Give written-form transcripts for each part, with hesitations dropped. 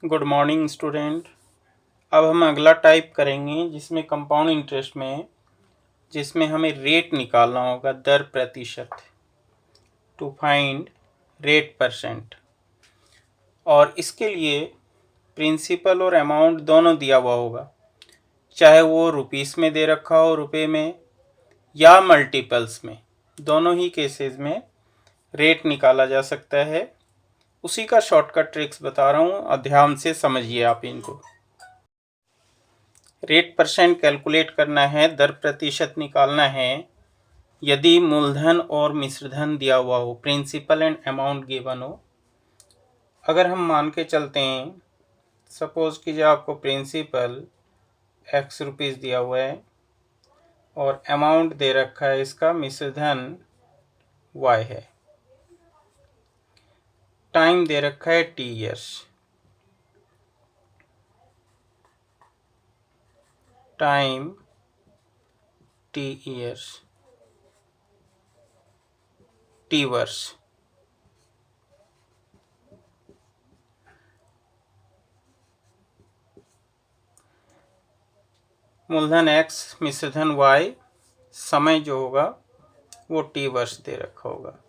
Good morning student. अब हम अगला टाइप करेंगे जिसमें कंपाउंड इंटरेस्ट में जिसमें हमें रेट निकालना होगा, दर प्रतिशत, टू फाइंड रेट परसेंट। और इसके लिए प्रिंसिपल और अमाउंट दोनों दिया हुआ होगा, चाहे वो रुपीस में दे रखा हो, रुपए में, या मल्टीपल्स में। दोनों ही केसेस में रेट निकाला जा सकता है। उसी का शॉर्टकट ट्रिक्स बता रहा हूँ और ध्यान से समझिए आप इनको। रेट परसेंट कैलकुलेट करना है, दर प्रतिशत निकालना है यदि मूलधन और मिश्रधन दिया हुआ हो, प्रिंसिपल एंड अमाउंट गिवन हो। अगर हम मान के चलते हैं, सपोज कीजिए आपको प्रिंसिपल x रुपीज़ दिया हुआ है और अमाउंट दे रखा है, इसका मिश्रधन y है, टाइम दे रखा है t years, time t years, t वर्ष। मूलधन x, मिश्रधन y, समय जो होगा वो t वर्ष दे रखा होगा।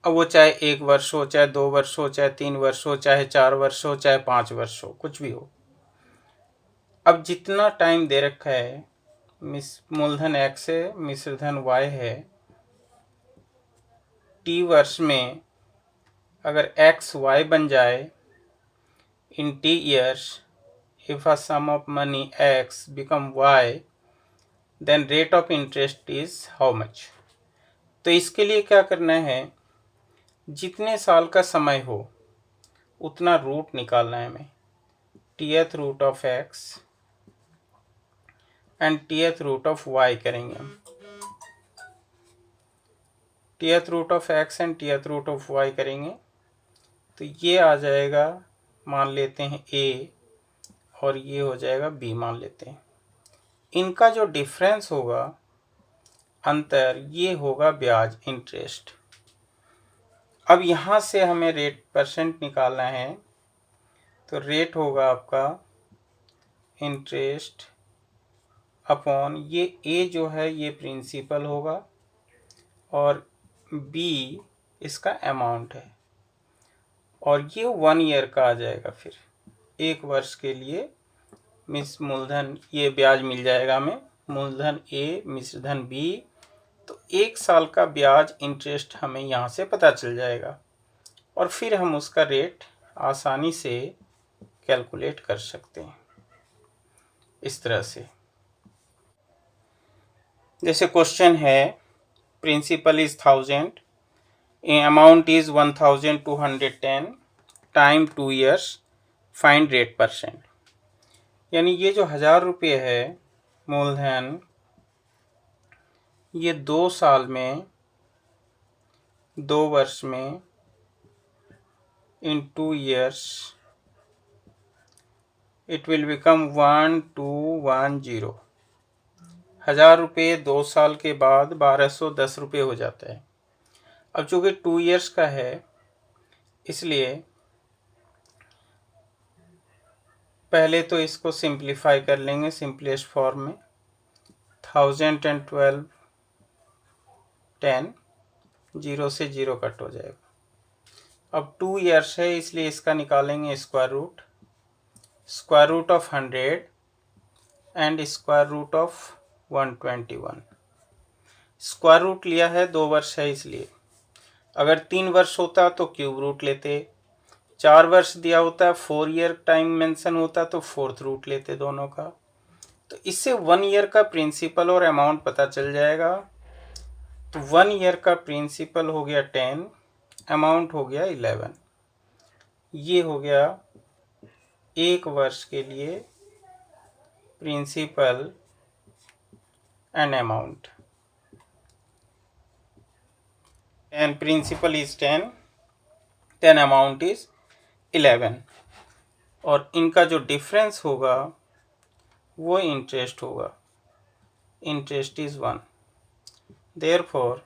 अब वो चाहे 1 वर्ष हो, चाहे 2 वर्ष हो, चाहे 3 वर्ष हो, चाहे 4 वर्ष हो, चाहे 5 वर्ष हो, कुछ भी हो। अब जितना टाइम दे रखा है, मूलधन x है, मिश्रधन y है, t वर्ष में अगर x y बन जाए इन t years, if a sum of money x become y, then rate of interest is how much? तो इसके लिए क्या करना है, जितने साल का समय हो उतना रूट निकालना है हमें। Tth root of x and tth root of y करेंगे हम। Tth root of x and tth root of y करेंगे तो ये आ जाएगा, मान लेते हैं a, और ये हो जाएगा b मान लेते हैं। इनका जो डिफरेंस होगा, अंतर, ये होगा ब्याज, इंटरेस्ट। अब यहाँ से हमें रेट परसेंट निकालना है, तो रेट होगा आपका इंटरेस्ट अपॉन ये a जो है ये प्रिंसिपल होगा और b इसका अमाउंट है, और ये 1 ईयर का आ जाएगा। फिर 1 वर्ष के लिए मूलधन, ये ब्याज मिल जाएगा हमें, मूलधन a, मिश्रधन b, तो 1 साल का ब्याज इंटरेस्ट हमें यहाँ से पता चल जाएगा और फिर हम उसका रेट आसानी से कैलकुलेट कर सकते हैं इस तरह से। जैसे क्वेश्चन है, principal is 1000, amount is 1210, time 2 years, find rate percent. यानी ये जो 1000 रुपये है मूलधन, ये 2 साल में, 2 वर्ष में, इन 2 ईयर्स इट विल बिकम 1210। 1000 रुपये 2 साल के बाद 1210 रुपये हो जाता है। अब चूँकि 2 ईयर्स का है, इसलिए पहले तो इसको सिंप्लीफाई कर लेंगे सिंपलेस्ट फॉर्म में। 1012 10, 0 से 0 कट हो जाएगा। अब 2 ईयर्स है इसलिए इसका निकालेंगे square root, square root of 100 and square root of 121। Square root लिया है, 2 वर्ष है इसलिए। अगर 3 वर्ष होता तो क्यूब रूट लेते, 4 वर्ष दिया होता, 4 ईयर टाइम मेंशन होता तो 4th रूट लेते दोनों का। तो इससे 1 ईयर का प्रिंसिपल और अमाउंट पता चल जाएगा। तो 1 ईयर का प्रिंसिपल हो गया 10, अमाउंट हो गया 11। ये हो गया 1 वर्ष के लिए principal and amount. And principal is 10, then amount is 11, और इनका जो डिफरेंस होगा वो इंटरेस्ट होगा, interest is 1। Therefore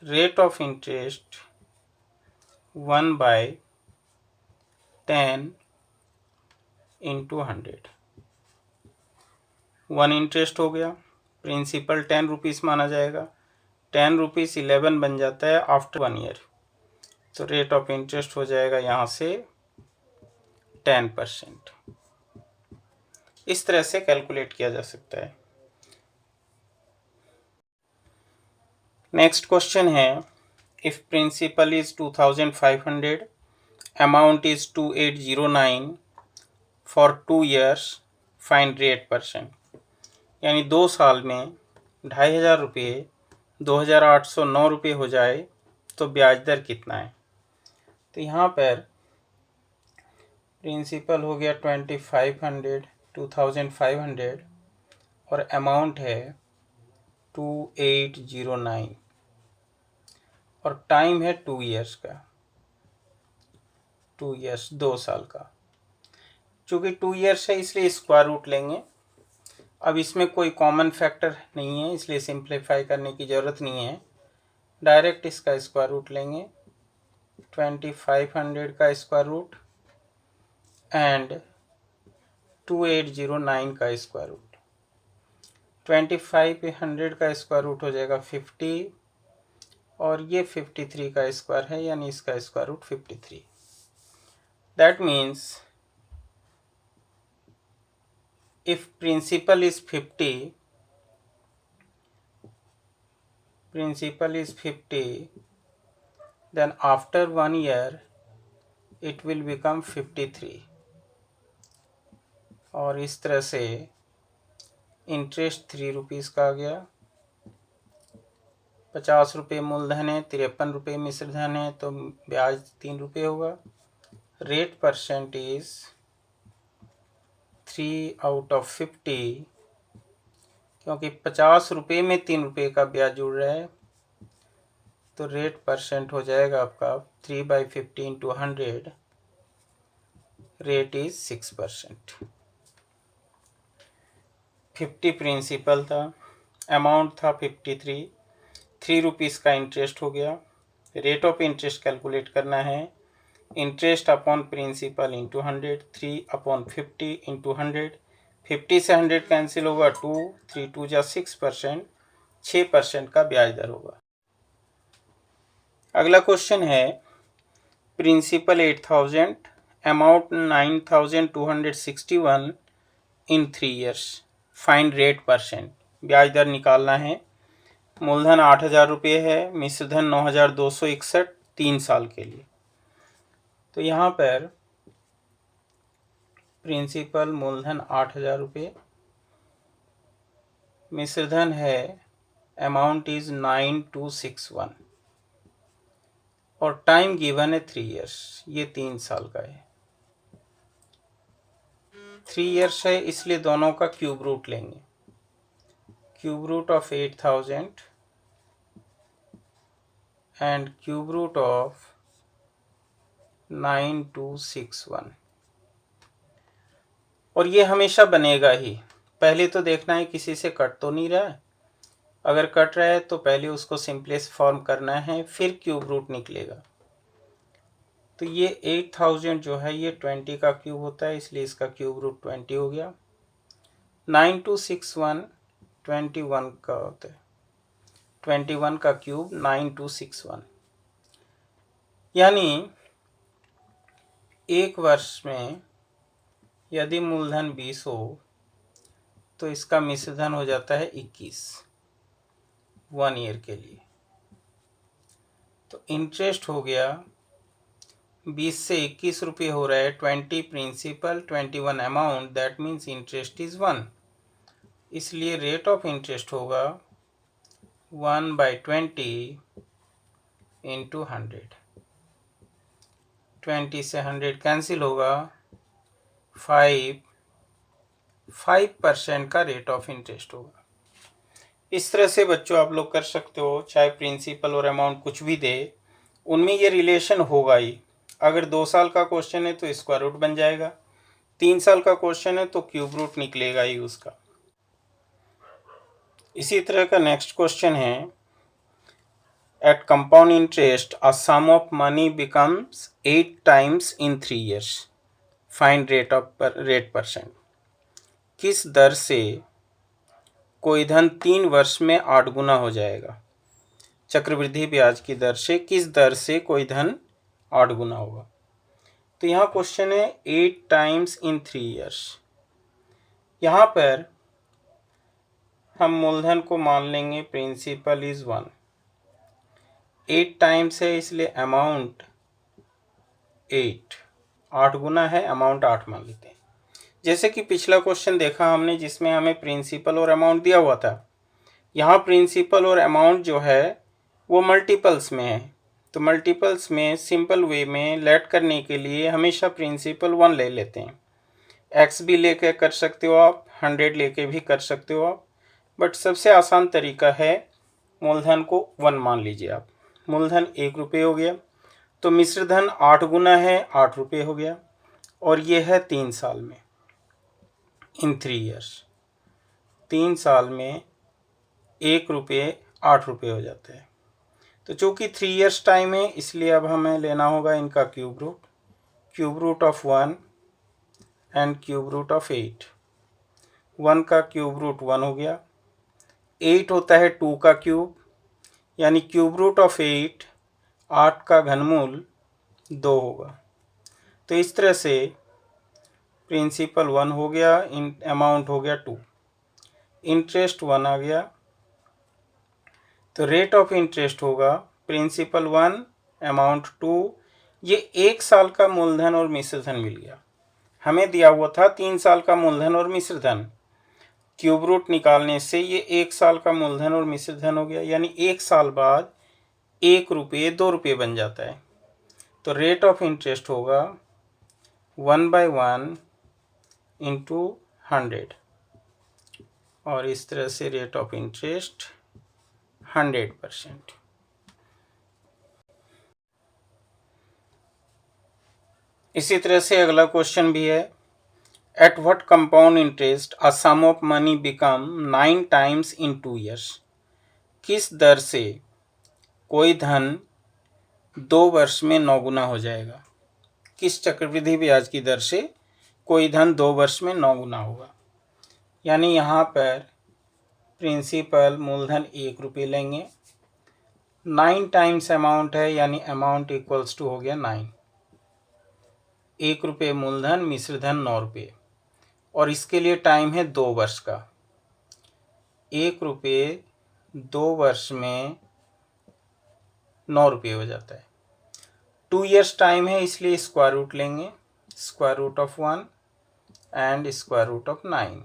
rate of interest 1/10 10 into 100। 1 interest हो गया, प्रिंसिपल 10 रुपीज़ माना जाएगा, 10 रुपीज़ 11 बन जाता है आफ्टर 1 ईयर। तो रेट ऑफ इंटरेस्ट हो जाएगा यहाँ से 10%। इस तरह से कैलकुलेट किया जा सकता है। नेक्स्ट क्वेश्चन है, if principal is 2500, amount is 2809 for 2 years, find rate %। यानी 2 साल में 2500 रुपये 2809 रुपये हो जाए तो ब्याज दर कितना है। तो यहाँ पर प्रिंसिपल हो गया 2500 और अमाउंट है 2809 और टाइम है 2 ईयर्स का, 2 ईयर्स 2 साल का। चूँकि 2 ईयर्स है इसलिए स्क्वायर रूट लेंगे। अब इसमें कोई कॉमन फैक्टर नहीं है इसलिए सिंप्लीफाई करने की ज़रूरत नहीं है, डायरेक्ट इसका स्क्वायर रूट लेंगे। 2500 का स्क्वायर रूट एंड 2809 का स्क्वायर रूट। 2500 का स्क्वायर रूट हो जाएगा 50 और ये 53 का स्क्वायर है यानी इसका square root 53। That means if principal is 50, then after 1 year it will become 53। और इस तरह से इंटरेस्ट 3 रुपीज़ का आ गया, 50 रुपये मूलधन है, 53 रुपये मिश्र धन है तो ब्याज 3 रुपये होगा। रेट % इज 3/50, क्योंकि 50 रुपये में 3 रुपये का ब्याज जुड़ रहा है तो रेट % हो जाएगा आपका 3/50 इंटू 100, रेट इज 6%। 50 प्रिंसिपल था, अमाउंट था 53, 3 रुपीज़ का इंटरेस्ट हो गया। रेट ऑफ इंटरेस्ट कैलकुलेट करना है, interest upon principal into 100, 3/50 into 100। 50 से 100 कैंसिल होगा, 2, 3 2 जा 6%, 6% का ब्याज दर होगा। अगला क्वेश्चन है, प्रिंसिपल 8000, अमाउंट 9261 इन 3 ईयर्स, फाइंड रेट %। ब्याज दर निकालना है। मूलधन 8000 रुपये है, मिश्र धन 9261 3 साल के लिए। तो यहाँ पर प्रिंसिपल मूलधन 8000 रुपये, मिश्र धन है अमाउंट इज 9261 और टाइम गिवन है 3 ईयर्स, ये 3 साल का है। 3 ईयर्स है इसलिए दोनों का क्यूब रूट लेंगे। Cube root of 8000 and cube root of 9261, और ये हमेशा बनेगा ही। पहले तो देखना है किसी से कट तो नहीं रहा है, अगर कट रहा है तो पहले उसको सिंपलेस्ट फॉर्म करना है फिर क्यूब रूट निकलेगा। तो ये 8000 जो है ये 20 का क्यूब होता है इसलिए इसका क्यूब रूट 20 हो गया। 9261 21 का होता है, 21 का क्यूब 9261, यानी एक वर्ष में यदि मूलधन 20 हो तो इसका मिश्र धन हो जाता है 21 1 ईयर के लिए। तो इंटरेस्ट हो गया 20 से 21 रुपये हो रहा है, 20 principal 21 amount, that means interest is 1, इसलिए रेट ऑफ इंटरेस्ट होगा 1/20 इंटू 100। 20 से 100 कैंसिल होगा, 5% का रेट ऑफ इंटरेस्ट होगा। इस तरह से बच्चों आप लोग कर सकते हो, चाहे प्रिंसिपल और अमाउंट कुछ भी दे उनमें ये रिलेशन होगा ही। अगर 2 साल का क्वेश्चन है तो स्क्वायर रूट बन जाएगा, 3 साल का क्वेश्चन है तो क्यूब रूट निकलेगा ही उसका। इसी तरह का नेक्स्ट क्वेश्चन है, at compound interest a sum of money becomes 8 times in 3 years, find rate percent. किस दर से कोई धन 3 वर्ष में 8 गुना हो जाएगा? चक्रवृद्धि ब्याज की दर से किस दर से कोई धन 8 गुना होगा? तो यहाँ क्वेश्चन है 8 टाइम्स इन 3 ईयर्स। यहाँ पर हम मूलधन को मान लेंगे प्रिंसिपल इज 1। 8 टाइम्स है इसलिए अमाउंट 8 गुना है, अमाउंट 8 मान लेते हैं। जैसे कि पिछला क्वेश्चन देखा हमने जिसमें हमें प्रिंसिपल और अमाउंट दिया हुआ था, यहाँ प्रिंसिपल और अमाउंट जो है वो मल्टीपल्स में है। तो मल्टीपल्स में सिंपल वे में लेट करने के लिए हमेशा प्रिंसिपल 1 ले लेते हैं। एक्स भी लेके कर सकते हो आप, 100 लेके भी कर सकते हो आप, बट सबसे आसान तरीका है मूलधन को 1 मान लीजिए आप। मूलधन 1 रुपये हो गया, तो मिश्र धन 8 गुना है, 8 रुपये हो गया, और ये है 3 साल में, इन 3 ईयर्स। 3 साल में 1 रुपये 8 रुपये हो जाते हैं। तो चूँकि 3 ईयर्स टाइम है इसलिए अब हमें लेना होगा इनका cube root of 1 and cube root of 8। 1 का क्यूब रूट 1 हो गया, 8 होता है 2 का क्यूब, यानी क्यूब रूट ऑफ 8 का घनमूल 2 होगा। तो इस तरह से प्रिंसिपल 1 हो गया, अमाउंट हो गया 2, इंटरेस्ट 1 आ गया, तो रेट ऑफ इंटरेस्ट होगा प्रिंसिपल 1 अमाउंट 2। ये 1 साल का मूलधन और मिश्र धन मिल गया। हमें दिया हुआ था 3 साल का मूलधन और मिश्र धन, क्यूब रूट निकालने से ये 1 साल का मूलधन और मिश्र धन हो गया, यानी 1 साल बाद 1 रुपये 2 रुपये बन जाता है। तो रेट ऑफ इंटरेस्ट होगा 1/1 इंटू 100, और इस तरह से रेट ऑफ इंटरेस्ट 100%। इसी तरह से अगला क्वेश्चन भी है, at what compound interest a sum of money become 9 times in 2 years. किस दर से कोई धन 2 वर्ष में 9 गुना हो जाएगा? किस चक्रवृद्धि ब्याज की दर से कोई धन 2 वर्ष में 9 गुना होगा? यानी यहाँ पर प्रिंसिपल मूलधन 1 रुपये लेंगे, 9 टाइम्स अमाउंट है, यानी अमाउंट इक्वल्स टू हो गया 9। 1 रुपये मूलधन, मिश्र धन 9 रुपये, और इसके लिए टाइम है 2 वर्ष का। 1 रुपये 2 वर्ष में 9 रुपये हो जाता है। 2 ईयर्स टाइम है इसलिए स्क्वायर रूट लेंगे, square root of 1 and square root of 9।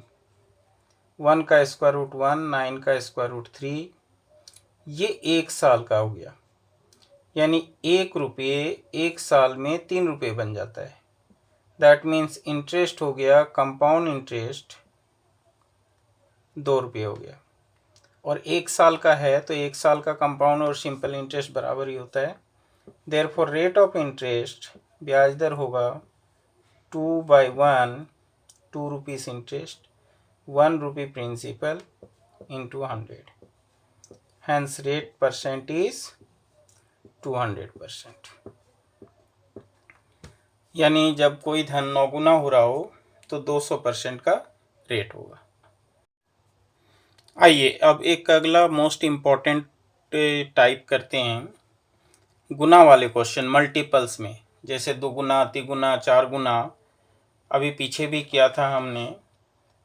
1 का स्क्वायर रूट 1, 9 का स्क्वायर रूट 3, ये 1 साल का हो गया, यानी 1 रुपये 1 साल में 3 रुपये बन जाता है। दैट मीन्स इंटरेस्ट हो गया, कंपाउंड इंटरेस्ट 2 रुपये हो गया, और 1 साल का है तो 1 साल का कंपाउंड और सिंपल इंटरेस्ट बराबर ही होता है। देयरफॉर रेट ऑफ इंटरेस्ट ब्याज दर होगा 2/1, 2 रुपीज़ इंटरेस्ट, 1 रुपये principal into 100। Hence rate percent is 200%। यानी जब कोई धन 9 गुना हो रहा हो तो 200% का रेट होगा। आइए अब एक अगला मोस्ट इम्पॉर्टेंट टाइप करते हैं, गुना वाले क्वेश्चन मल्टीपल्स में, जैसे 2 गुना, 3 गुना, 4 गुना अभी पीछे भी किया था हमने,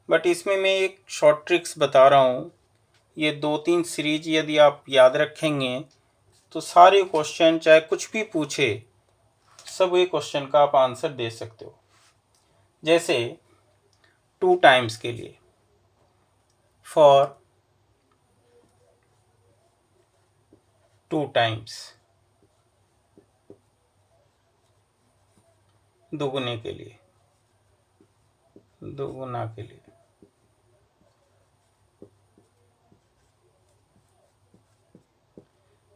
बट इसमें मैं एक शॉर्ट ट्रिक्स बता रहा हूँ। ये 2-3 सीरीज यदि आप याद रखेंगे तो सारे क्वेश्चन चाहे कुछ भी पूछे सब ये क्वेश्चन का आप आंसर दे सकते हो। जैसे 2 टाइम्स के लिए, फॉर 2 टाइम्स, दोगुने के लिए, दोगुना के लिए।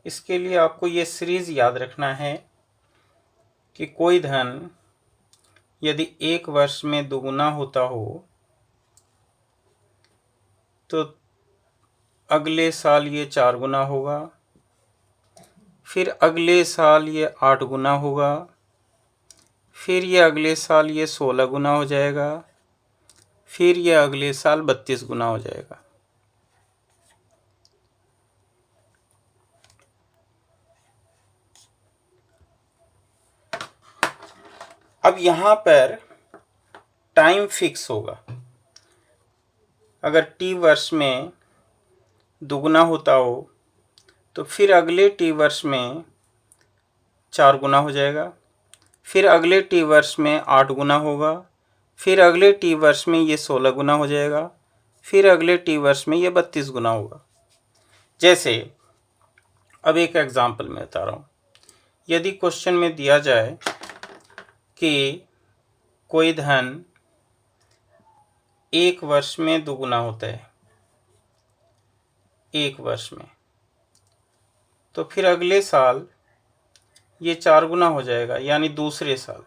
इसके लिए आपको ये सीरीज याद रखना है कि कोई धन यदि 1 वर्ष में दोगुना होता हो तो अगले साल ये 4 गुना होगा, फिर अगले साल ये 8 गुना होगा, फिर ये अगले साल ये 16 गुना हो जाएगा, फिर ये अगले साल 32 गुना हो जाएगा। अब यहाँ पर टाइम फिक्स होगा। अगर टी वर्ष में दुगुना होता हो तो फिर अगले टी वर्ष में 4 गुना हो जाएगा, फिर अगले टी वर्ष में 8 गुना होगा, फिर अगले टी वर्ष में ये 16 गुना हो जाएगा, फिर अगले टी वर्ष में ये 32 गुना होगा। जैसे अब एक एग्जाम्पल मैं बता रहा हूँ। यदि क्वेश्चन में दिया जाए कि कोई धन 1 वर्ष में दुगुना होता है, 1 वर्ष में, तो फिर अगले साल ये 4 गुना हो जाएगा, यानी दूसरे साल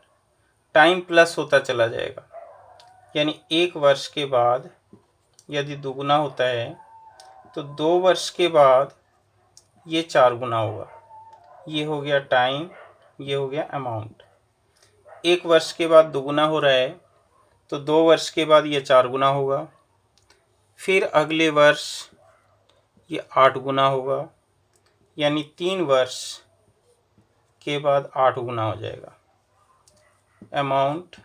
टाइम प्लस होता चला जाएगा। यानी 1 वर्ष के बाद यदि दुगुना होता है तो 2 वर्ष के बाद ये 4 गुना होगा। ये हो गया टाइम, ये हो गया अमाउंट। 1 वर्ष के बाद दुगुना हो रहा है तो 2 वर्ष के बाद ये 4 गुना होगा, फिर अगले वर्ष ये 8 गुना होगा, यानी 3 वर्ष के बाद 8 गुना हो जाएगा। अमाउंट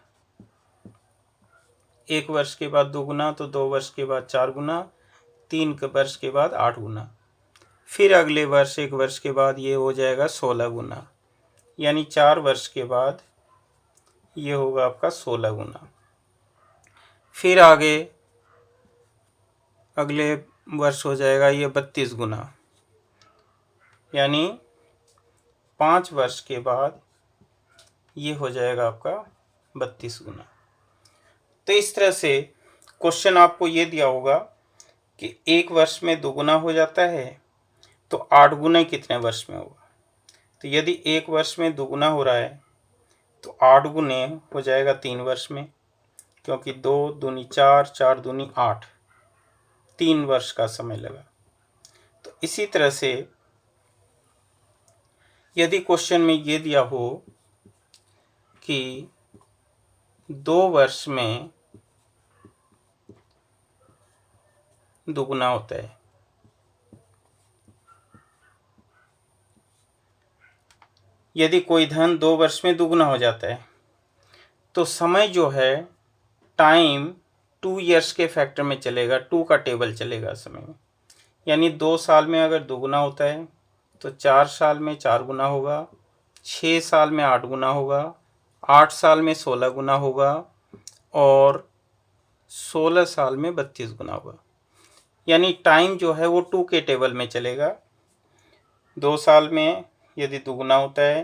1 वर्ष के बाद 2 गुना, तो 2 वर्ष के बाद 4 गुना, 3 वर्ष के बाद 8 गुना, फिर अगले वर्ष 1 वर्ष के बाद ये हो जाएगा 16 गुना, यानी 4 वर्ष के बाद ये होगा आपका 16 गुना। फिर आगे अगले वर्ष हो जाएगा ये 32 गुना, यानी 5 वर्ष के बाद ये हो जाएगा आपका 32 गुना। तो इस तरह से क्वेश्चन आपको ये दिया होगा कि 1 वर्ष में दुगुना हो जाता है तो 8 गुना कितने वर्ष में होगा। तो यदि 1 वर्ष में दुगुना हो रहा है तो 8 गुने हो जाएगा 3 वर्ष में, क्योंकि 2 दूनी 4, 4 दूनी 8, 3 वर्ष का समय लगा। तो इसी तरह से यदि क्वेश्चन में ये दिया हो कि 2 वर्ष में दुगुना होता है, यदि कोई धन 2 वर्ष में दुगुना हो जाता है तो समय जो है टाइम 2 ईयर्स के फैक्टर में चलेगा, 2 का टेबल चलेगा समय में। यानी 2 साल में अगर दुगुना होता है तो 4 साल में 4 गुना होगा, 6 साल में 8 गुना होगा, 8 साल में 16 गुना होगा और 16 साल में 32 गुना होगा। यानी टाइम जो है वो 2 के टेबल में चलेगा। 2 साल में यदि दुगुना होता है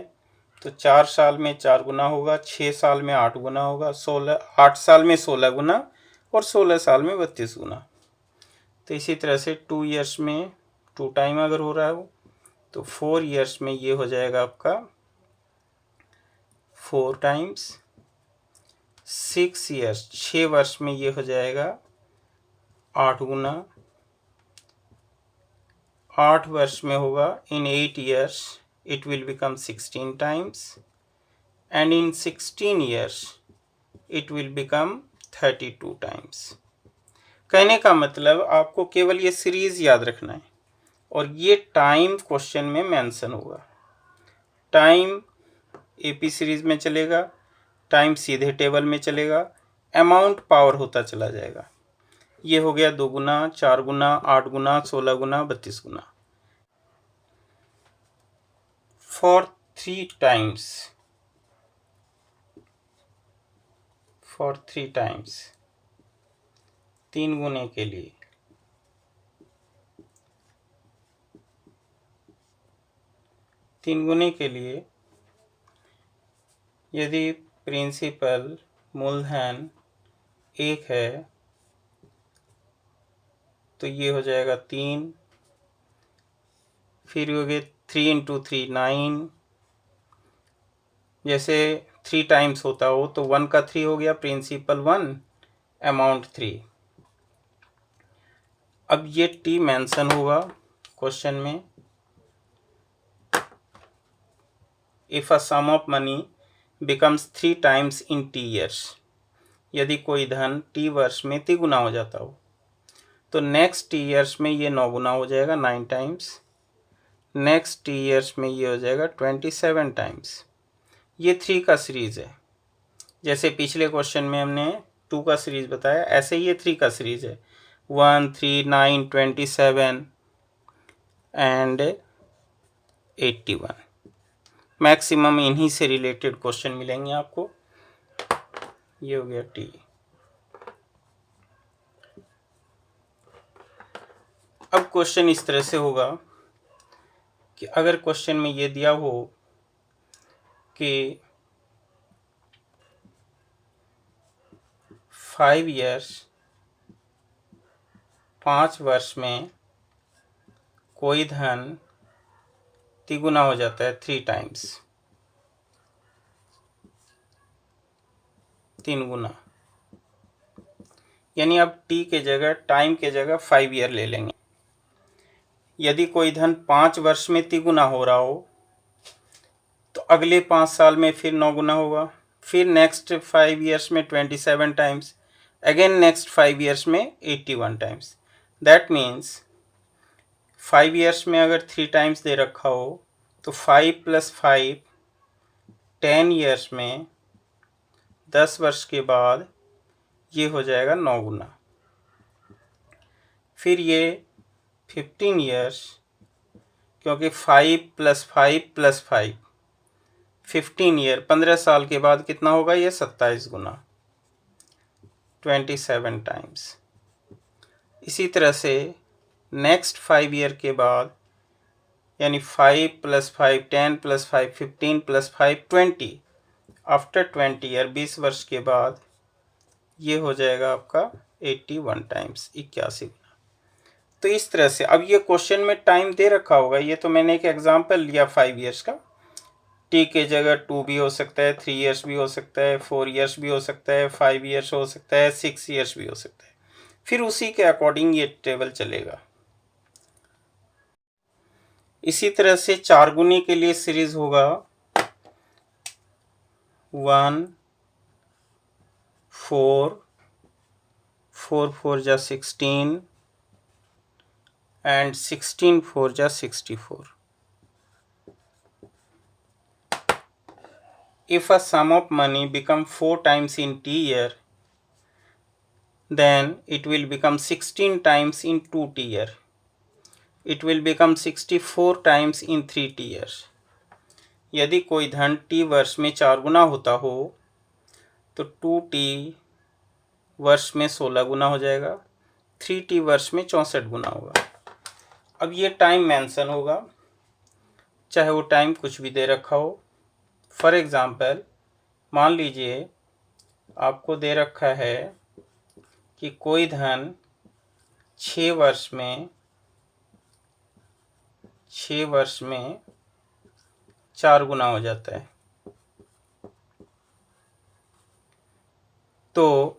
तो 4 साल में 4 गुना होगा, 6 साल में 8 गुना होगा, 8 साल में 16 गुना और 16 साल में 32 गुना। तो इसी तरह से 2 ईयर्स में 2 टाइम अगर हो रहा है वो, तो 4 ईयर्स में ये हो जाएगा आपका 4 टाइम्स। 6 ईयर्स 6 वर्ष में ये हो जाएगा 8 गुना। 8 वर्ष में होगा इन 8 years it will become 16 times and in 16 years it will become 32 times। कहने का मतलब आपको केवल ये सीरीज याद रखना है और ये टाइम क्वेश्चन में मेंशन होगा। टाइम एपी सीरीज में चलेगा, टाइम सीधे टेबल में चलेगा, अमाउंट पावर होता चला जाएगा। ये हो गया 2 गुना, 4 गुना, 8 गुना, 16 गुना, 32 गुना। फॉर 3 टाइम्स, फॉर 3 टाइम्स 3 गुने के लिए 3 गुने के लिए यदि प्रिंसिपल मूलधन 1 है तो ये हो जाएगा 3, फिर हो गए 3 इंटू 3 9। जैसे 3 टाइम्स होता हो तो 1 का 3 हो गया, प्रिंसिपल 1, अमाउंट 3। अब ये टी मेंशन होगा क्वेश्चन में। If a sum of money becomes 3 times in t years, यदि कोई धन t वर्ष में तिगुना हो जाता हो, तो नेक्स्ट t ईयर्स में ये 9 गुना हो जाएगा 9 टाइम्स, नेक्स्ट t ईयर्स में ये हो जाएगा 27 टाइम्स। ये 3 का सीरीज़ है। जैसे पिछले क्वेश्चन में हमने 2 का सीरीज़ बताया, ऐसे ये 3 का सीरीज़ है, 1, 3, 9, 27 एंड 81। मैक्सिमम इन्हीं से रिलेटेड क्वेश्चन मिलेंगे आपको। ये हो गया टी। अब क्वेश्चन इस तरह से होगा कि अगर क्वेश्चन में ये दिया हो कि 5 ईयर्स 5 वर्ष में कोई धन तिगुना हो जाता है 3 टाइम्स, 3 गुना, यानी अब टी के जगह टाइम के जगह 5 ईयर ले लेंगे। यदि कोई धन 5 वर्ष में तिगुना हो रहा हो तो अगले 5 साल में फिर 9 गुना होगा, फिर नेक्स्ट 5 ईयर्स में 27 टाइम्स, अगेन नेक्स्ट 5 ईयर्स में 81 टाइम्स। दैट मीन्स 5 ईयर्स में अगर 3 टाइम्स दे रखा हो तो 5 + 5 10 ईयर्स में 10 वर्ष के बाद ये हो जाएगा 9 गुना। फिर ये 15 ईयर्स, क्योंकि 5 + 5 + 5 15 ईयर, 15 साल के बाद कितना होगा ये 27 गुना 27 टाइम्स। इसी तरह से नेक्स्ट 5 ईयर के बाद, यानी 5 + 5 10 + 5 15 + 5 20, आफ्टर 20 ईयर 20 वर्ष के बाद ये हो जाएगा आपका 81 टाइम्स 81 गुना। तो इस तरह से अब ये क्वेश्चन में टाइम दे रखा होगा, ये तो मैंने एक एग्जांपल लिया 5 ईयर्स का, टी के जगह 2 भी हो सकता है, 3 ईयर्स भी हो सकता है, 4 ईयर्स भी हो सकता है, 5 ईयर्स हो सकता है, 6 ईयर्स भी हो सकता है। फिर उसी के अकॉर्डिंग ये टेबल चलेगा। इसी तरह से 4 गुनी के लिए सीरीज होगा 1 4 4 4 जा 16 and 16 4 जा 64. If a sum of money become 4 times in t year, then it will become 16 times in 2t year. It will become 64 times in 3t years. यदि कोई धन t वर्ष में 4 गुना होता हो तो 2t वर्ष में 16 गुना हो जाएगा, 3t वर्ष में 64 गुना होगा। अब ये टाइम मेंशन होगा, चाहे वो टाइम कुछ भी दे रखा हो। फॉर एग्ज़ाम्पल मान लीजिए आपको दे रखा है कि कोई धन 6 वर्ष में 4 गुना हो जाता है, तो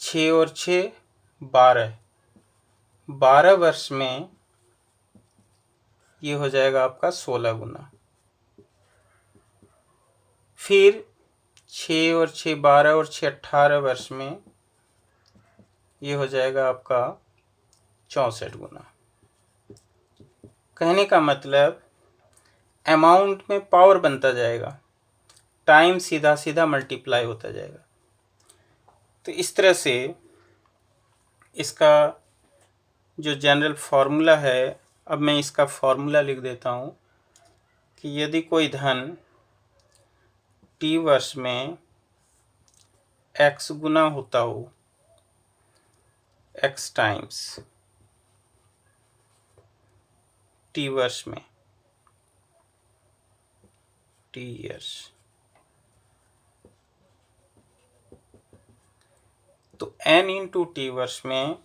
6 और 6 12 वर्ष में ये हो जाएगा आपका 16 गुना। फिर 6 और 6 12 और 6 18 वर्ष में ये हो जाएगा आपका 64 गुना। कहने का मतलब अमाउंट में पावर बनता जाएगा, टाइम सीधा सीधा मल्टीप्लाई होता जाएगा। तो इस तरह से इसका जो जनरल फार्मूला है, अब मैं इसका फार्मूला लिख देता हूँ कि यदि कोई धन t वर्ष में x गुना होता हो, x टाइम्स t वर्ष में t ईयर्स, तो n इंटू t वर्ष में,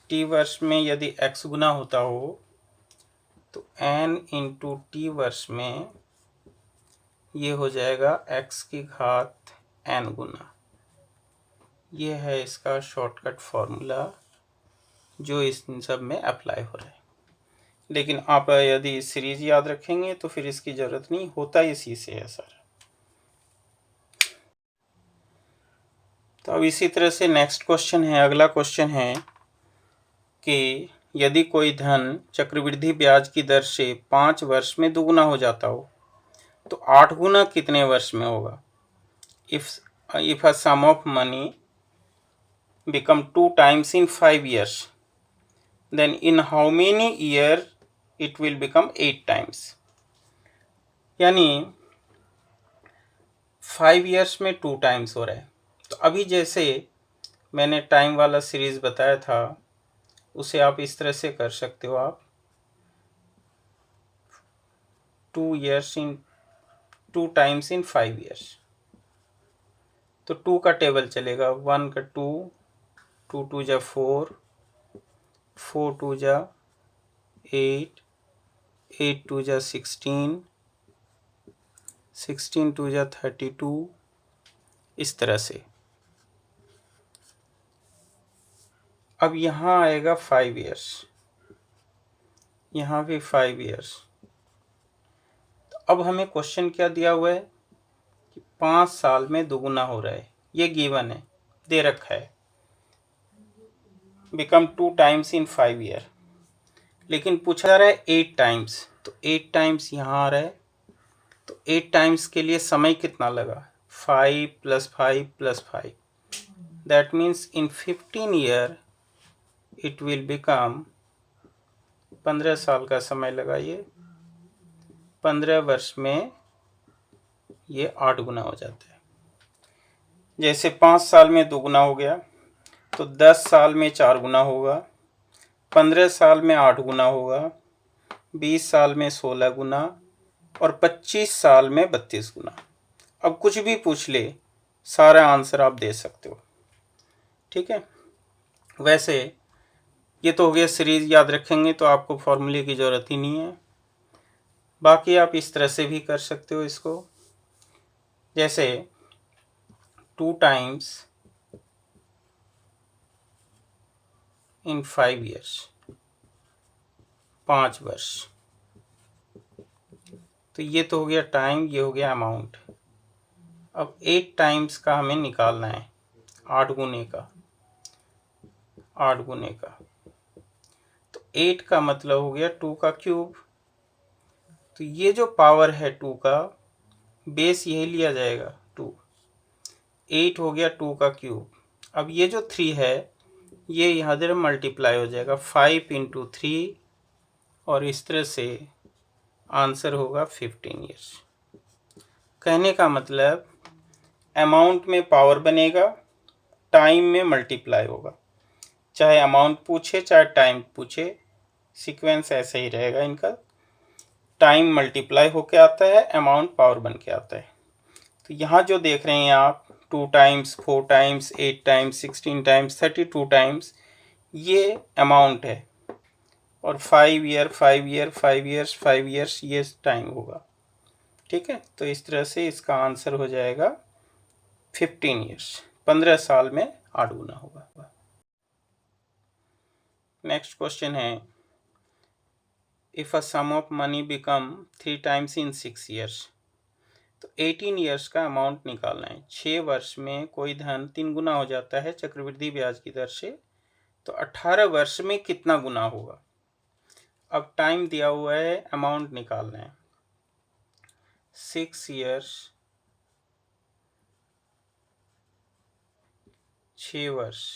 t वर्ष में यदि x गुना होता हो तो n इंटू t वर्ष में ये हो जाएगा x की घात n गुना। ये है इसका शॉर्टकट फार्मूला जो इस सब में अप्लाई हो रहा है। लेकिन आप यदि सीरीज याद रखेंगे तो फिर इसकी ज़रूरत नहीं, होता इसी से है सर। तो अब इसी तरह से नेक्स्ट क्वेश्चन है, अगला क्वेश्चन है कि यदि कोई धन चक्रवृद्धि ब्याज की दर से 5 वर्ष में दुगुना हो जाता हो तो 8 गुना कितने वर्ष में होगा? If a sum of money become 2 times in 5 years, then in how many year it will become 8 times? यानी 5 years में 2 times हो रहा है। तो अभी जैसे मैंने टाइम वाला सीरीज बताया था उसे आप इस तरह से कर सकते हो, आप 2 times in 5 years। तो 2 का टेबल चलेगा, 1 का 2, 2 2 जा 4, 4 2 जा 8, 8 2 जा 16, 16 2 जा 32, इस तरह से। अब यहाँ आएगा 5 इयर्स, यहाँ भी 5 इयर्स। तो अब हमें क्वेश्चन क्या दिया हुआ है कि 5 साल में दुगुना हो रहा है, ये गिवन है, दे रखा है, बिकम 2 टाइम्स इन 5 ईयर। लेकिन पूछा जा रहा है 8 टाइम्स, तो 8 टाइम्स यहाँ आ रहा है। तो 8 टाइम्स के लिए समय कितना लगा? 5 + 5 + 5, that means in 15 year it will become, 15 साल का समय लगा, ये 15 वर्ष में ये 8 गुना हो जाता है। जैसे 5 साल में 2 गुना हो गया तो 10 साल में 4 गुना होगा, 15 साल में 8 गुना होगा, 20 साल में 16 गुना और 25 साल में 32 गुना। अब कुछ भी पूछ ले, सारा आंसर आप दे सकते हो, ठीक है। वैसे ये तो हो गया सीरीज, याद रखेंगे तो आपको फॉर्मूले की ज़रूरत ही नहीं है। बाकी आप इस तरह से भी कर सकते हो इसको, जैसे 2 टाइम्स इन 5 ईयर्स, 5 वर्ष। तो ये तो हो गया टाइम, ये हो गया अमाउंट। अब 8 टाइम्स का हमें निकालना है, 8 गुने का, 8 गुने का। तो 8 का मतलब हो गया 2 का क्यूब। तो ये जो पावर है 2 का, बेस यही लिया जाएगा 2, 8 हो गया 2 का क्यूब। अब ये जो 3 है ये यहाँ इधर मल्टीप्लाई हो जाएगा, 5 × 3, और इस तरह से आंसर होगा 15 ईयर्स। कहने का मतलब अमाउंट में पावर बनेगा, टाइम में मल्टीप्लाई होगा, चाहे अमाउंट पूछे चाहे टाइम पूछे, सीक्वेंस ऐसा ही रहेगा इनका। टाइम मल्टीप्लाई होके आता है, अमाउंट पावर बन के आता है। तो यहाँ जो देख रहे हैं आप 2 times, 4 times, 8 times, 16 times, 32 times, ये अमाउंट है, और 5 ईयर 5 ईयर 5 ईयर्स 5 ईयर्स ये टाइम होगा, ठीक है। तो इस तरह से इसका आंसर हो जाएगा 15 ईयर्स, 15 साल में 8 गुना होगा। नेक्स्ट क्वेश्चन है, if a sum of money become 3 times in 6 years. तो 18 ईयर्स का अमाउंट निकालना है। 6 वर्ष में कोई धन 3 गुना हो जाता है चक्रवृद्धि ब्याज की दर से, तो 18 वर्ष में कितना गुना होगा? अब टाइम दिया हुआ है, अमाउंट निकालना है। 6 ईयर्स, 6 वर्ष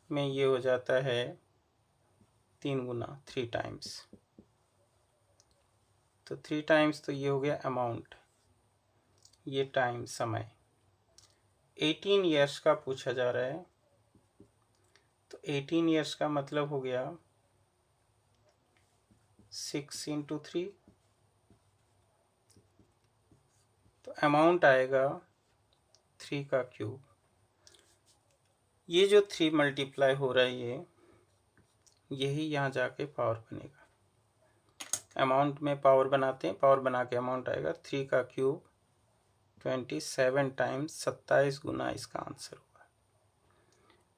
में ये हो जाता है 3 गुना, 3 टाइम्स। तो 3 टाइम्स तो ये हो गया अमाउंट, ये टाइम समय। 18 ईयर्स का पूछा जा रहा है, तो 18 ईयर्स का मतलब हो गया 6 × 3, तो अमाउंट आएगा 3 का क्यूब। ये जो 3 मल्टीप्लाई हो रहा है यही यहाँ जाके पावर बनेगा। अमाउंट में पावर बनाते हैं, पावर बना के अमाउंट आएगा 3 का क्यूब, 27 टाइम्स, 27 गुना इसका आंसर होगा।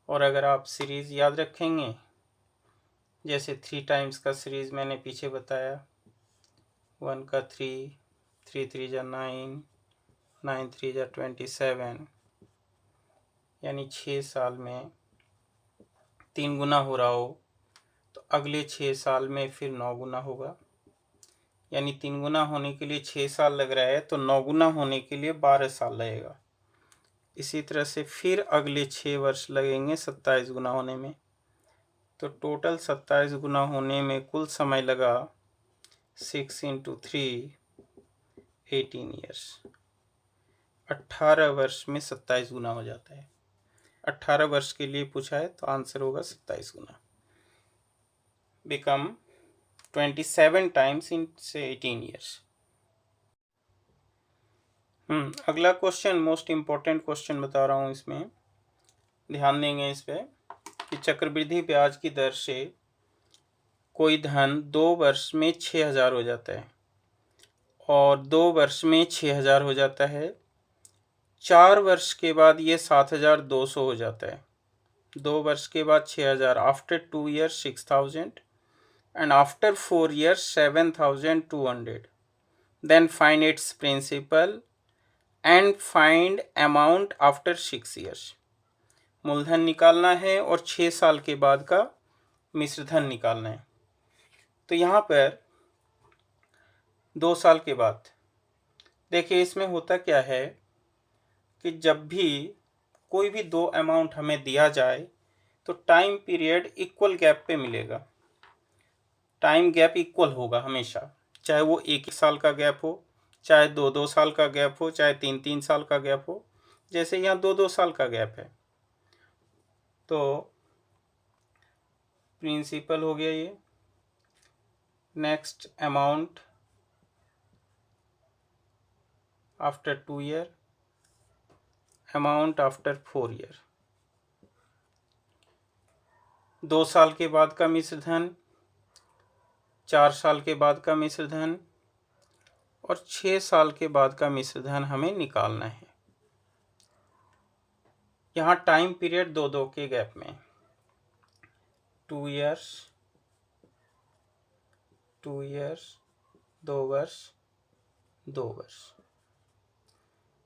और अगर आप सीरीज याद रखेंगे जैसे 3 टाइम्स का सीरीज मैंने पीछे बताया, 1 का 3, 3 3 जा 9, 9 3 जा 27, यानी 6 साल में 3 गुना हो रहा हो तो अगले 6 साल में फिर 9 गुना होगा, यानी 3 गुना होने के लिए 6 साल लग रहा है तो 9 गुना होने के लिए 12 साल लगेगा। इसी तरह से फिर अगले 6 वर्ष लगेंगे 27 गुना होने में, तो टोटल 27 गुना होने में कुल समय लगा 6 × 3 18 ईयर्स। 18 वर्ष में 27 गुना हो जाता है। 18 वर्ष के लिए पूछा है तो आंसर होगा 27 गुना, बिकम 27 टाइम्स इन से 18 ईयर्स। अगला क्वेश्चन मोस्ट इम्पोर्टेंट क्वेश्चन बता रहा हूँ, इसमें ध्यान देंगे इस पे कि चक्रवृद्धि ब्याज की दर से कोई धन 2 वर्ष में 6000 हो जाता है और 2 वर्ष में 6000 हो जाता है, 4 वर्ष के बाद ये 7200 हो जाता है, 2 वर्ष के बाद 6000, after 2 years 6000 and after 4 years 7200, then find its principal and find amount after 6 years। मूलधन निकालना है और 6 साल के बाद का मिश्रधन निकालना है। तो यहाँ पर 2 साल के बाद देखिए, इसमें होता क्या है कि जब भी कोई भी 2 अमाउंट हमें दिया जाए तो टाइम पीरियड इक्वल गैप पे मिलेगा, टाइम गैप इक्वल होगा हमेशा, चाहे वो 1 साल का गैप हो, चाहे 2 साल का गैप हो, चाहे 3 साल का गैप हो। जैसे यहाँ 2 साल का गैप है तो प्रिंसिपल हो गया ये। Next amount after 2 year, amount after 4 year। 2 साल के बाद का मिश्रधन, 4 साल के बाद का मिश्रधन और 6 साल के बाद का मिश्रधन हमें निकालना है। यहाँ टाइम पीरियड 2 के गैप में, 2 years 2 years, 2 वर्ष 2 वर्ष।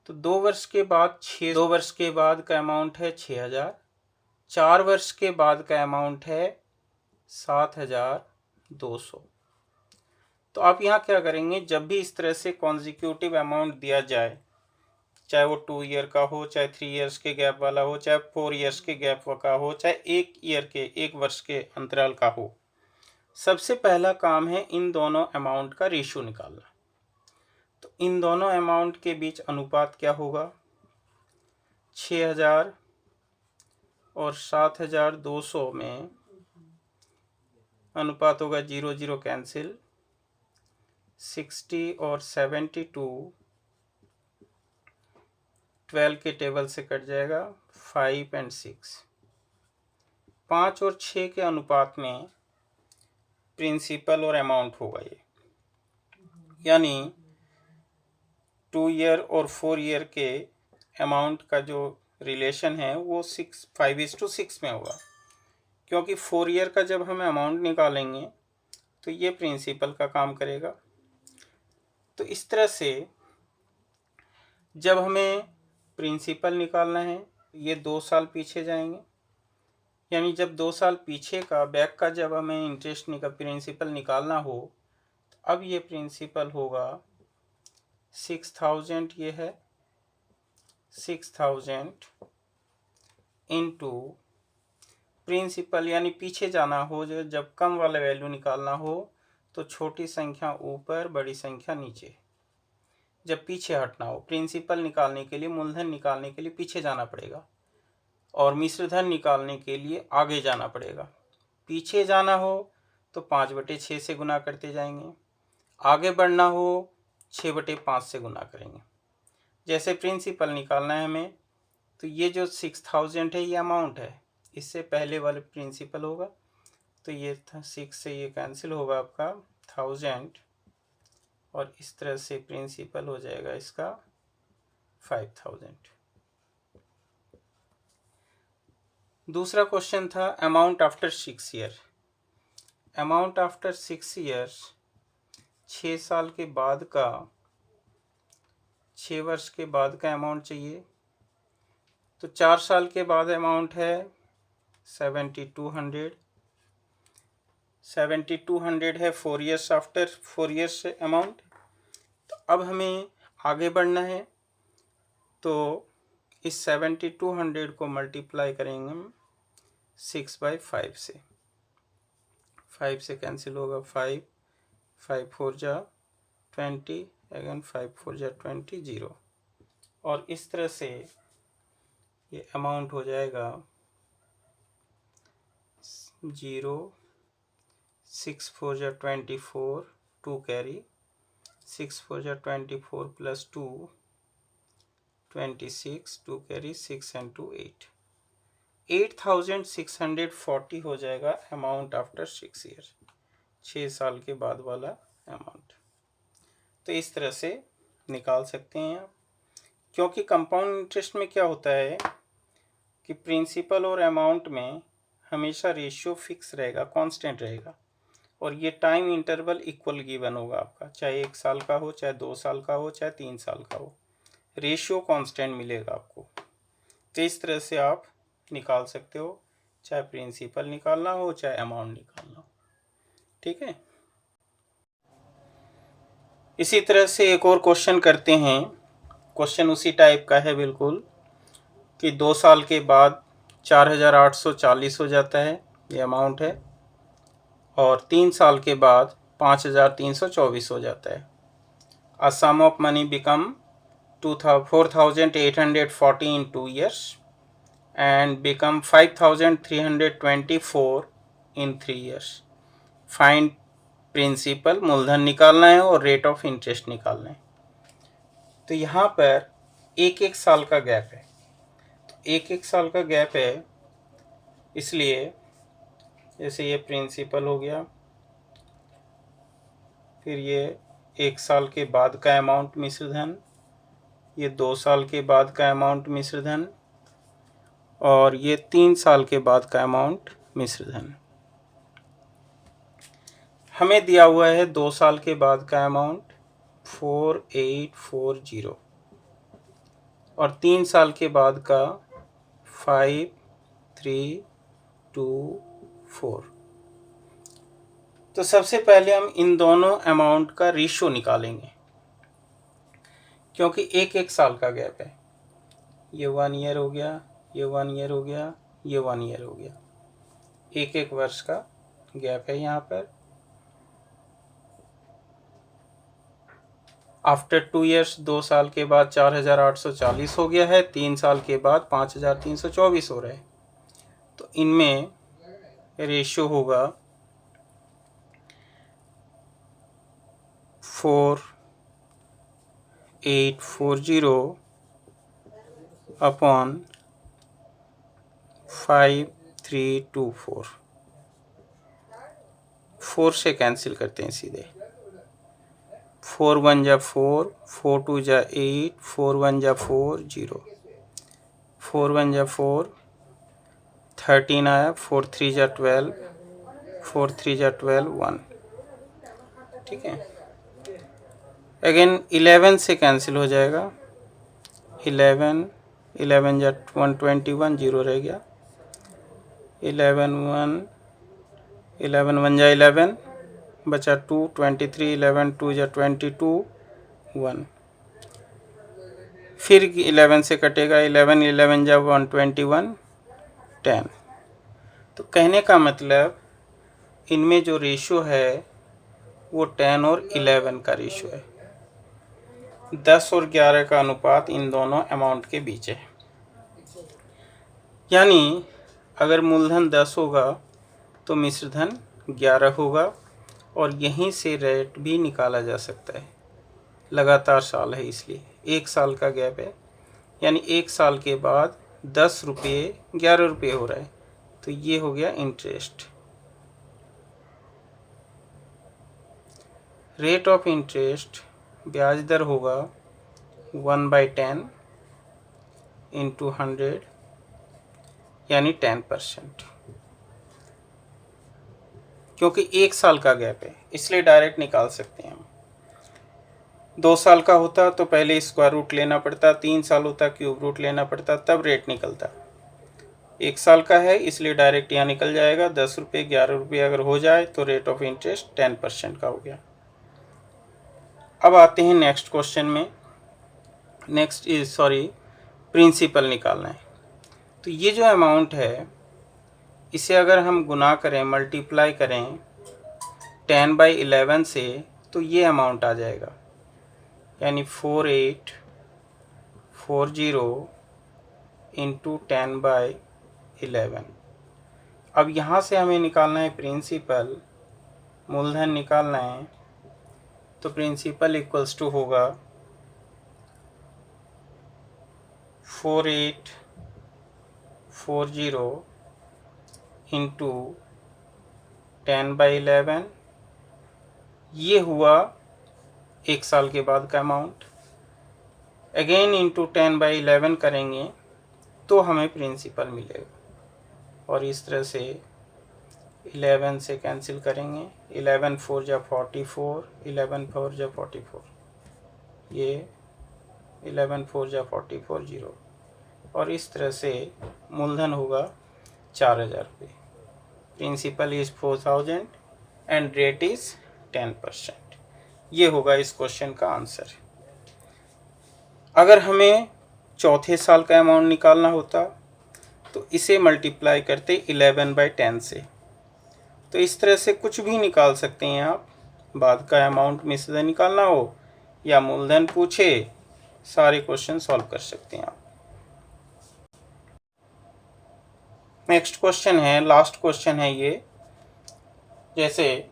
तो 2 वर्ष के बाद 2 वर्ष के बाद का अमाउंट है 6000, 4 वर्ष के बाद का अमाउंट है 7200। तो आप यहाँ क्या करेंगे, जब भी इस तरह से कॉन्जिक्यूटिव अमाउंट दिया जाए, चाहे वो 2 year का हो, चाहे 3 years के गैप वाला हो, चाहे 4 years के गैप का हो, चाहे 1 वर्ष के अंतराल का हो, सबसे पहला काम है इन दोनों अमाउंट का रेशियो निकालना। तो इन दोनों अमाउंट के बीच अनुपात क्या होगा, 6000 और 7200 में अनुपात होगा 0 0 कैंसिल, 60 और 72 12 के टेबल से कट जाएगा, 5 और 6, 5 और 6 के अनुपात में प्रिंसिपल और अमाउंट होगा ये, यानी 2 year और 4 year के अमाउंट का जो रिलेशन है वो 5:6 में होगा, क्योंकि 4 year का जब हम अमाउंट निकालेंगे तो ये प्रिंसिपल का काम करेगा। तो इस तरह से जब हमें प्रिंसिपल निकालना है ये 2 साल पीछे जाएंगे, यानी जब 2 साल पीछे का बैक का जब हमें इंटरेस्ट प्रिंसिपल निकालना हो तो अब ये प्रिंसिपल होगा 6000, ये है 6000 इंटू प्रिंसिपल, यानी पीछे जाना हो, जब कम वाला वैल्यू निकालना हो तो छोटी संख्या ऊपर बड़ी संख्या नीचे, जब पीछे हटना हो। प्रिंसिपल निकालने के लिए, मूलधन निकालने के लिए पीछे जाना पड़ेगा और मिश्रधन निकालने के लिए आगे जाना पड़ेगा। पीछे जाना हो तो 5/6 से गुना करते जाएंगे, आगे बढ़ना हो 6/5 से गुना करेंगे। जैसे प्रिंसिपल निकालना है हमें, तो ये जो 6000 है ये अमाउंट है, इससे पहले वाले प्रिंसिपल होगा, तो ये था 6 से ये कैंसिल होगा आपका 1000 और इस तरह से प्रिंसिपल हो जाएगा इसका 5000। दूसरा क्वेश्चन था amount after 6 year। Amount after 6 years, 6 साल के बाद का, 6 वर्ष के बाद का अमाउंट चाहिए। तो 4 साल के बाद अमाउंट है 7200, 7200 है 4 ईयर्स आफ्टर, 4 ईयर्स अमाउंट। तो अब हमें आगे बढ़ना है, तो इस 7200 को मल्टीप्लाई करेंगे हम 6/5 से, 5 से कैंसिल होगा, 5, 5 4 जा 20, अगेन 5 4 जा 20, 0। और इस तरह से ये अमाउंट हो जाएगा 0, 6 4 जा 24, 2 कैरी, 6 4 जा 24 प्लस 2 26, 2 कैरी, 6 and 2 8, 8640 हो जाएगा अमाउंट आफ्टर 6 ईयर, 6 साल के बाद वाला अमाउंट। तो इस तरह से निकाल सकते हैं आप, क्योंकि कंपाउंड इंटरेस्ट में क्या होता है कि प्रिंसिपल और अमाउंट में हमेशा रेशियो फिक्स रहेगा, कांस्टेंट रहेगा, और ये टाइम इंटरवल इक्वल गिवन होगा आपका, चाहे 1 साल का हो, चाहे 2 साल का हो, चाहे 3 साल का हो, रेशियो कांस्टेंट मिलेगा आपको। तो इस तरह से आप निकाल सकते हो, चाहे प्रिंसिपल निकालना हो, चाहे अमाउंट निकालना हो। ठीक है, इसी तरह से एक और क्वेश्चन करते हैं। क्वेश्चन उसी टाइप का है बिल्कुल, कि 2 साल के बाद 4840 हो जाता है, ये अमाउंट है, और 3 साल के बाद 5324 हो जाता है। अ sum of money become 4840 in 2 years and become 5324 in 3 years. Find principal, मूलधन निकालना है और रेट ऑफ इंटरेस्ट निकालना है। तो यहाँ पर 1-1 साल का गैप है, तो 1-1 साल का गैप है, इसलिए जैसे ये प्रिंसिपल हो गया, फिर ये 1 साल के बाद का अमाउंट मिश्र धन, ये 2 साल के बाद का अमाउंट मिश्र धन, और ये 3 साल के बाद का अमाउंट मिश्र धन। हमें दिया हुआ है 2 साल के बाद का अमाउंट 4840 और 3 साल के बाद का 5324। तो सबसे पहले हम इन दोनों अमाउंट का रेशियो निकालेंगे, क्योंकि 1-1 साल का गैप है। ये 1 ईयर हो गया, ये 1 ईयर हो गया, ये 1 ईयर हो गया, 1-1 वर्ष का गैप है यहाँ पर। आफ्टर 2 ईयर्स, 2 साल के बाद 4840 हो गया है, 3 साल के बाद 5324 हो रहा है। तो इनमें रेशियो होगा 4840 अपॉन 5324, 4 से कैंसिल करते हैं सीधे, 4 1 जा 4, 4 2 जा 8, 4 1 जा 4, 0, 4 1 जा 4, 13 आया, 4 3 जा 12, 4 3 जा 12, 1। ठीक है, अगेन 11 से कैंसिल हो जाएगा, 11 11 जा 121, 0 रह गया, 11 1 11 1 जा 11, बचा 2, 23, 11 2 जा 22, 1। फिर 11 से कटेगा, 11 11 जा 121, 10। तो कहने का मतलब इनमें जो रेशियो है वो 10 और 11 का रेशियो है, 10 और 11 का अनुपात इन दोनों अमाउंट के बीच है। यानी अगर मूलधन 10 होगा तो मिश्रधन 11 होगा, और यहीं से रेट भी निकाला जा सकता है। लगातार साल है इसलिए 1 साल का गैप है, यानी 1 साल के बाद 10 रुपये 11 रुपये हो रहा है, तो ये हो गया इंटरेस्ट। रेट ऑफ इंटरेस्ट, ब्याज दर होगा 1/10 इंटू 100, यानी 10%। क्योंकि 1 साल का गैप है इसलिए डायरेक्ट निकाल सकते हैं हम। 2 साल का होता तो पहले स्क्वायर रूट लेना पड़ता, 3 साल होता क्यूब रूट लेना पड़ता, तब रेट निकलता। 1 साल का है इसलिए डायरेक्ट यहाँ निकल जाएगा। 10 रुपये 11 रुपये अगर हो जाए तो रेट ऑफ इंटरेस्ट 10% का हो गया। अब आते हैं नेक्स्ट क्वेश्चन में। प्रिंसिपल निकालना है। तो ये जो अमाउंट है इसे अगर हम गुना करें, मल्टीप्लाई करें 10/11 से तो ये अमाउंट आ जाएगा, यानी 4840 इंटू 10/11। अब यहाँ से हमें निकालना है प्रिंसिपल, मूलधन निकालना है। तो प्रिंसिपल इक्वल्स टू होगा 4840 इंटू 10/11। ये हुआ 1 साल के बाद का अमाउंट। अगेन इंटू 10/11 करेंगे तो हमें प्रिंसिपल मिलेगा। और इस तरह से 11 से कैंसिल करेंगे, 11 4 जा 44, 11 4 जा 44, ये 11 4 जा 44 0। और इस तरह से मूलधन होगा 4000 रुपये। Principal is 4000 and rate is 10%। ये होगा इस क्वेश्चन का आंसर। अगर हमें चौथे साल का अमाउंट निकालना होता तो इसे मल्टीप्लाई करते 11/10 से। तो इस तरह से कुछ भी निकाल सकते हैं आप। बाद का अमाउंट में से निकालना हो या मूलधन पूछे, सारे क्वेश्चन सॉल्व कर सकते हैं आप। नेक्स्ट क्वेश्चन है, लास्ट क्वेश्चन है ये। जैसे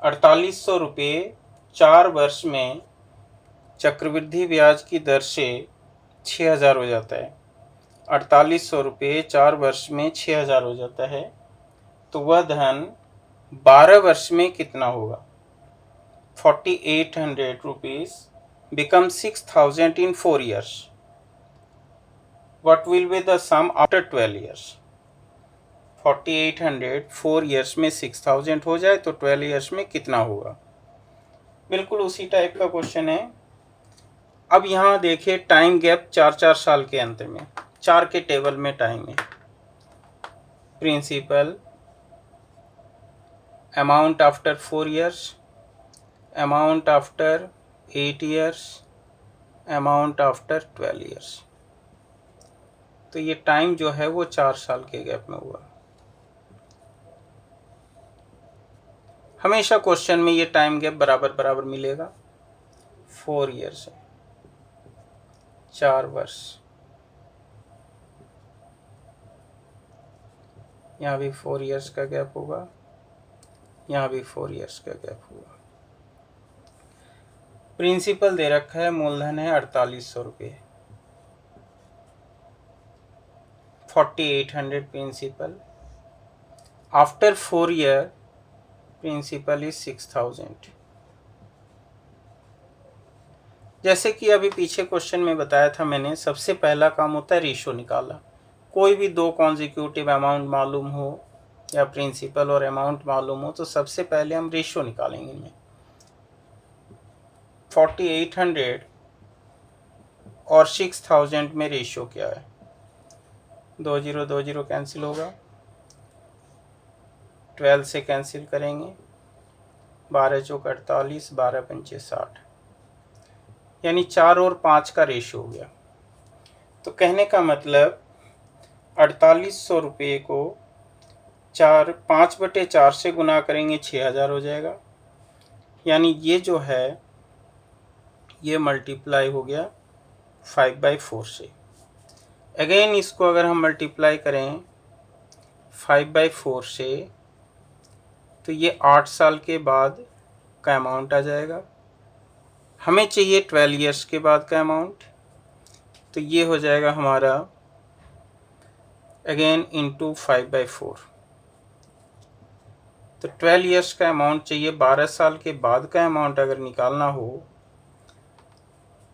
4800 रुपये 4 वर्ष में चक्रवृद्धि ब्याज की दर से 6000 हो जाता है। 4800 रुपये 4 वर्ष में 6000 हो जाता है, तो वह धन 12 वर्ष में कितना होगा? 4800 rupees become 6000 in 4 years. What will be the sum after 12 years? 4800 4 years में 6000 हो जाए तो 12 years में कितना होगा? बिल्कुल उसी टाइप का क्वेश्चन है। अब यहाँ देखिए टाइम गैप 4 साल के अंतर में, 4 के टेबल में टाइम है। Principal, amount after 4 years, amount after 8 years, amount after 12 years। तो ये टाइम जो है वो 4 साल के गैप में हुआ। हमेशा क्वेश्चन में ये टाइम गैप बराबर बराबर मिलेगा। 4 years है, 4 वर्ष। यहाँ भी 4 years का गैप होगा, यहाँ भी 4 years का गैप होगा। प्रिंसिपल दे रखा है, मूलधन है 4800 रुपये, 4800 principal. After 4 year principal is 6000। जैसे कि अभी पीछे क्वेश्चन में बताया था मैंने, सबसे पहला काम होता है रेशो निकालना। कोई भी 2 कॉन्जिक्यूटिव अमाउंट मालूम हो या प्रिंसिपल और अमाउंट मालूम हो तो सबसे पहले हम रेशो निकालेंगे इनमें। 4800 और 6000 में रेशो क्या है? 2 0 2 0 कैंसिल होगा, 12 से कैंसिल करेंगे, 12 चौक 48, 12 पंचे 60, यानी 4 और 5 का रेशो हो गया। तो कहने का मतलब 4800 रुपये को 5/4 से गुना करेंगे 6000 हो जाएगा, यानी ये जो है ये मल्टीप्लाई हो गया 5/4 से। अगेन इसको अगर हम मल्टीप्लाई करें 5/4 से तो ये 8 साल के बाद का अमाउंट आ जाएगा। हमें चाहिए 12 years के बाद का अमाउंट, तो ये हो जाएगा हमारा अगेन इंटू 5/4। तो 12 years का अमाउंट चाहिए। 12 साल के बाद का अमाउंट अगर निकालना हो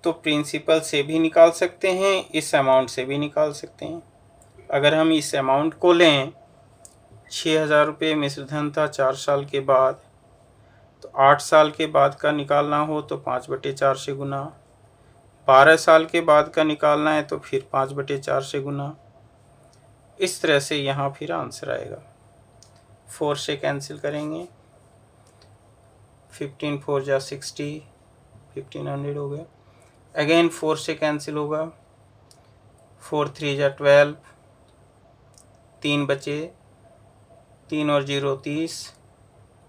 तो प्रिंसिपल से भी निकाल सकते हैं, इस अमाउंट से भी निकाल सकते हैं। अगर हम इस अमाउंट को लें 6,000 रुपये मिश्र धन था 4 साल के बाद, तो 8 साल के बाद का निकालना हो तो 5/4 से गुना, 12 साल के बाद का निकालना है तो फिर 5/4 से गुना। इस तरह से यहाँ फिर आंसर आएगा। 4 से कैंसिल करेंगे, 15 4 जा 60, 1500 हो गया। अगेन 4 से कैंसिल होगा, 4 3 जा 12, 3 बचे, 3 और 0 30,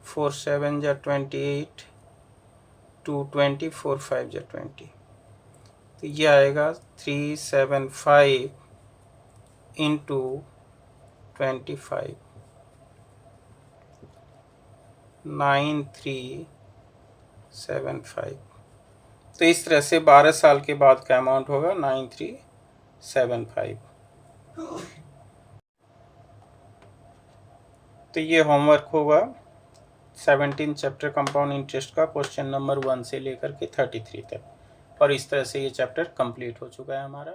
4 7 जा 28, 2 20, 4 5 जा 20, तो ये आएगा 375 इंटू 25, 9375। तो इस तरह से 12 साल के बाद का अमाउंट होगा 9375। तो ये होमवर्क होगा 17 चैप्टर कंपाउंड इंटरेस्ट का क्वेश्चन नंबर 1 से लेकर के 33 तक, और इस तरह से ये चैप्टर कंप्लीट हो चुका है हमारा।